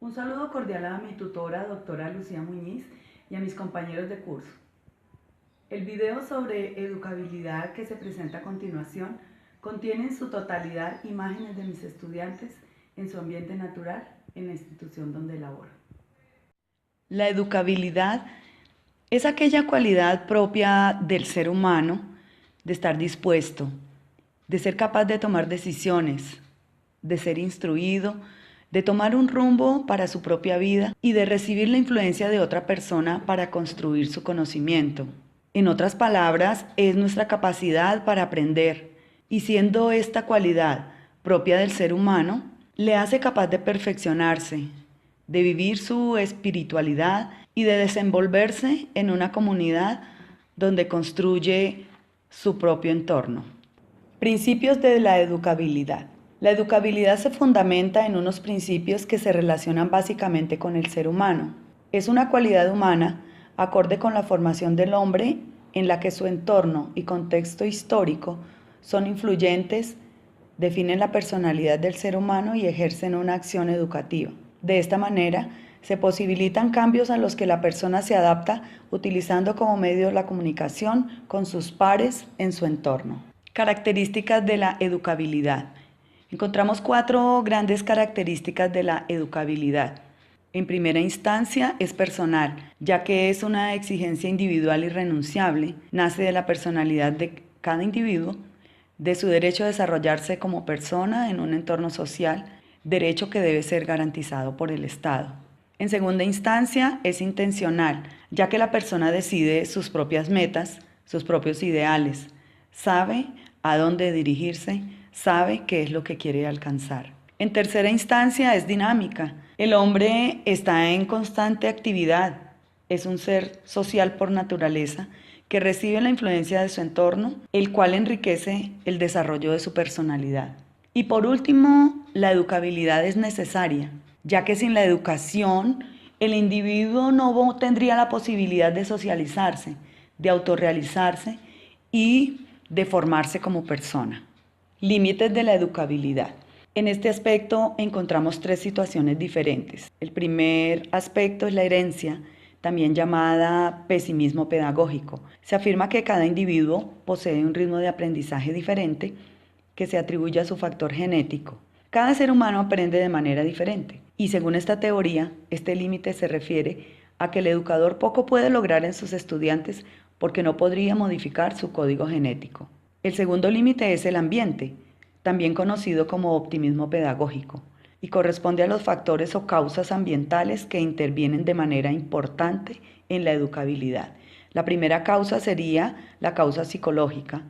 Un saludo cordial a mi tutora, doctora Lucía Muñiz, y a mis compañeros de curso. El video sobre educabilidad que se presenta a continuación contiene en su totalidad imágenes de mis estudiantes en su ambiente natural en la institución donde laboro. La educabilidad es aquella cualidad propia del ser humano de estar dispuesto, de ser capaz de tomar decisiones, de ser instruido, de tomar un rumbo para su propia vida y de recibir la influencia de otra persona para construir su conocimiento. En otras palabras, es nuestra capacidad para aprender, y siendo esta cualidad propia del ser humano, le hace capaz de perfeccionarse, de vivir su espiritualidad y de desenvolverse en una comunidad donde construye su propio entorno. Principios de la educabilidad. La educabilidad se fundamenta en unos principios que se relacionan básicamente con el ser humano. Es una cualidad humana acorde con la formación del hombre en la que su entorno y contexto histórico son influyentes, definen la personalidad del ser humano y ejercen una acción educativa. De esta manera, se posibilitan cambios a los que la persona se adapta utilizando como medio la comunicación con sus pares en su entorno. Características de la educabilidad. Encontramos 4 grandes características de la educabilidad. En primera instancia es personal, ya que es una exigencia individual irrenunciable, nace de la personalidad de cada individuo, de su derecho a desarrollarse como persona en un entorno social, derecho que debe ser garantizado por el Estado. En segunda instancia es intencional, ya que la persona decide sus propias metas, sus propios ideales, sabe a dónde dirigirse, sabe qué es lo que quiere alcanzar. En tercera instancia es dinámica. El hombre está en constante actividad, es un ser social por naturaleza que recibe la influencia de su entorno, el cual enriquece el desarrollo de su personalidad. Y por último, la educabilidad es necesaria, ya que sin la educación el individuo no tendría la posibilidad de socializarse, de autorrealizarse y de formarse como persona. Límites de la educabilidad. En este aspecto encontramos 3 situaciones diferentes. El primer aspecto es la herencia, también llamada pesimismo pedagógico. Se afirma que cada individuo posee un ritmo de aprendizaje diferente que se atribuye a su factor genético. Cada ser humano aprende de manera diferente y según esta teoría, este límite se refiere a que el educador poco puede lograr en sus estudiantes porque no podría modificar su código genético. El segundo límite es el ambiente, también conocido como optimismo pedagógico, y corresponde a los factores o causas ambientales que intervienen de manera importante en la educabilidad. La primera causa sería la causa psicológica,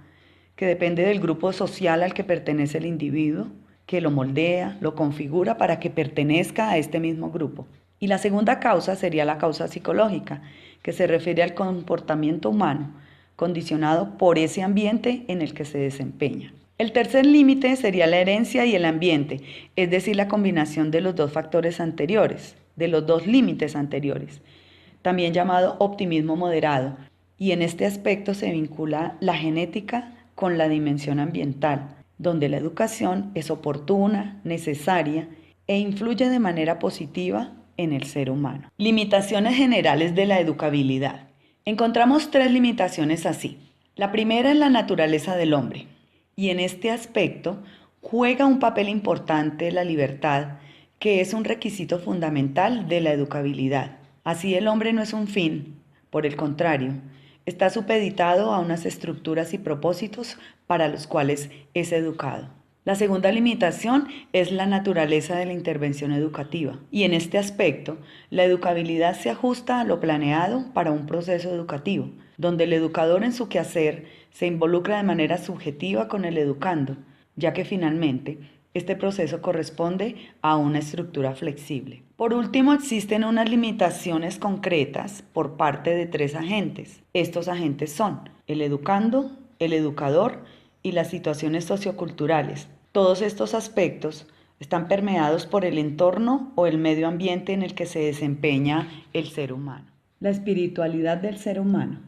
que depende del grupo social al que pertenece el individuo, que lo moldea, lo configura para que pertenezca a este mismo grupo. Y la segunda causa sería la causa psicológica, que se refiere al comportamiento humano, condicionado por ese ambiente en el que se desempeña. El tercer límite sería la herencia y el ambiente, es decir, la combinación de los 2 factores anteriores, de los 2 límites anteriores, también llamado optimismo moderado, y en este aspecto se vincula la genética con la dimensión ambiental, donde la educación es oportuna, necesaria e influye de manera positiva en el ser humano. Limitaciones generales de la educabilidad. Encontramos 3 limitaciones así. La primera es la naturaleza del hombre, y en este aspecto juega un papel importante la libertad, que es un requisito fundamental de la educabilidad. Así el hombre no es un fin, por el contrario, está supeditado a unas estructuras y propósitos para los cuales es educado. La segunda limitación es la naturaleza de la intervención educativa, y en este aspecto, la educabilidad se ajusta a lo planeado para un proceso educativo, donde el educador en su quehacer se involucra de manera subjetiva con el educando, ya que finalmente este proceso corresponde a una estructura flexible. Por último, existen unas limitaciones concretas por parte de 3 agentes. Estos agentes son el educando, el educador y las situaciones socioculturales. Todos estos aspectos están permeados por el entorno o el medio ambiente en el que se desempeña el ser humano. La espiritualidad del ser humano.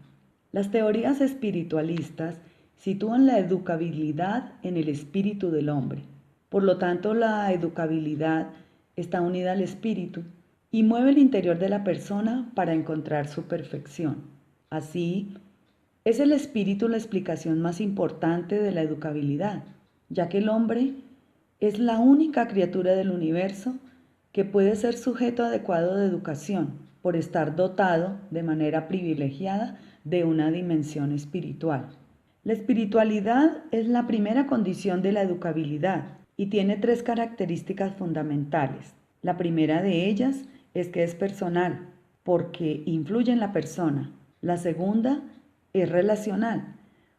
Las teorías espiritualistas sitúan la educabilidad en el espíritu del hombre. Por lo tanto, la educabilidad está unida al espíritu y mueve el interior de la persona para encontrar su perfección. Así, es el espíritu la explicación más importante de la educabilidad, ya que el hombre es la única criatura del universo que puede ser sujeto adecuado de educación por estar dotado de manera privilegiada de una dimensión espiritual. La espiritualidad es la primera condición de la educabilidad y tiene 3 características fundamentales. La primera de ellas es que es personal, porque influye en la persona. La segunda es relacional,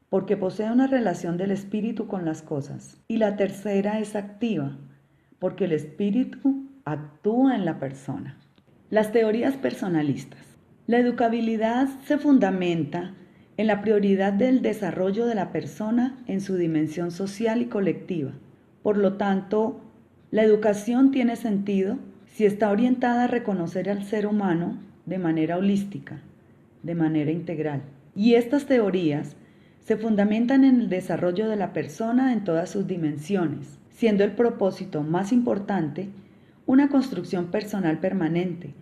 porque posee una relación del espíritu con las cosas. Y la tercera es activa, porque el espíritu actúa en la persona. Las teorías personalistas. La educabilidad se fundamenta en la prioridad del desarrollo de la persona en su dimensión social y colectiva. Por lo tanto, la educación tiene sentido si está orientada a reconocer al ser humano de manera holística, de manera integral. Y estas teorías se fundamentan en el desarrollo de la persona en todas sus dimensiones, siendo el propósito más importante una construcción personal permanente,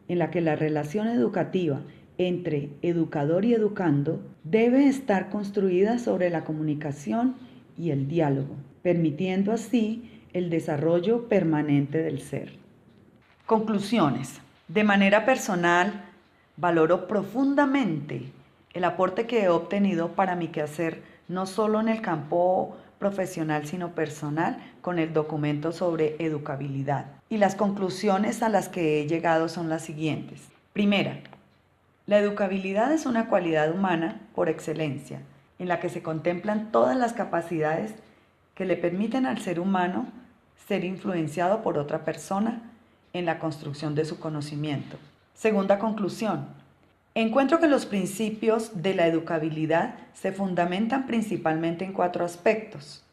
en la que la relación educativa entre educador y educando debe estar construida sobre la comunicación y el diálogo, permitiendo así el desarrollo permanente del ser. Conclusiones. De manera personal, valoro profundamente el aporte que he obtenido para mi quehacer, no solo en el campo profesional, sino personal, con el documento sobre educabilidad. Y las conclusiones a las que he llegado son las siguientes. Primera, la educabilidad es una cualidad humana por excelencia, en la que se contemplan todas las capacidades que le permiten al ser humano ser influenciado por otra persona en la construcción de su conocimiento. Segunda conclusión, encuentro que los principios de la educabilidad se fundamentan principalmente en 4 aspectos.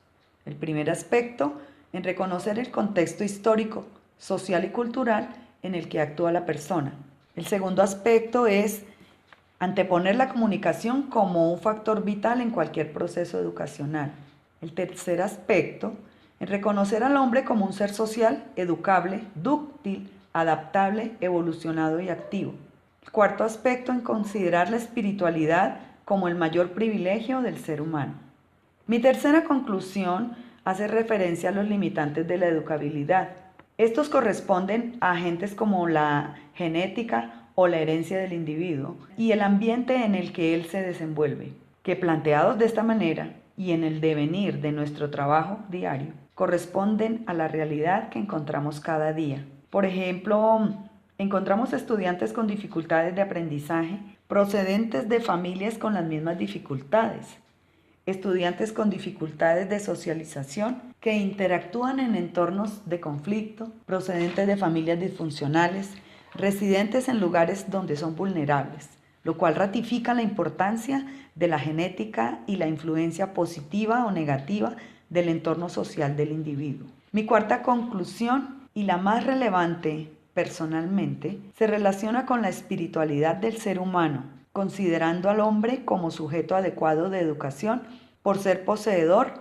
El primer aspecto, en reconocer el contexto histórico, social y cultural en el que actúa la persona. El segundo aspecto es anteponer la comunicación como un factor vital en cualquier proceso educacional. El tercer aspecto, en reconocer al hombre como un ser social, educable, dúctil, adaptable, evolucionado y activo. El cuarto aspecto, en considerar la espiritualidad como el mayor privilegio del ser humano. Mi tercera conclusión hace referencia a los limitantes de la educabilidad. Estos corresponden a agentes como la genética o la herencia del individuo y el ambiente en el que él se desenvuelve, que planteados de esta manera y en el devenir de nuestro trabajo diario, corresponden a la realidad que encontramos cada día. Por ejemplo, encontramos estudiantes con dificultades de aprendizaje procedentes de familias con las mismas dificultades, estudiantes con dificultades de socialización que interactúan en entornos de conflicto, procedentes de familias disfuncionales, residentes en lugares donde son vulnerables, lo cual ratifica la importancia de la genética y la influencia positiva o negativa del entorno social del individuo. Mi cuarta conclusión, y la más relevante personalmente, se relaciona con la espiritualidad del ser humano, considerando al hombre como sujeto adecuado de educación por ser poseedor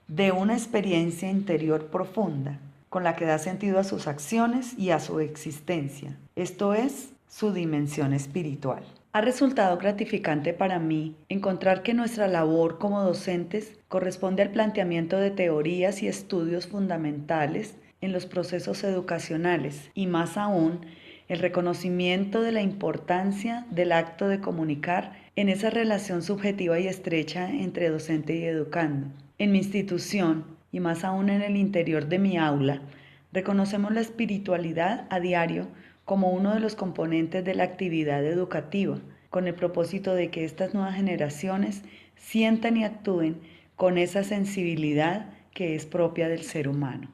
de una experiencia interior profunda, con la que da sentido a sus acciones y a su existencia, esto es, su dimensión espiritual. Ha resultado gratificante para mí encontrar que nuestra labor como docentes corresponde al planteamiento de teorías y estudios fundamentales en los procesos educacionales y más aún el reconocimiento de la importancia del acto de comunicar en esa relación subjetiva y estrecha entre docente y educando. En mi institución y más aún en el interior de mi aula, reconocemos la espiritualidad a diario como uno de los componentes de la actividad educativa, con el propósito de que estas nuevas generaciones sientan y actúen con esa sensibilidad que es propia del ser humano.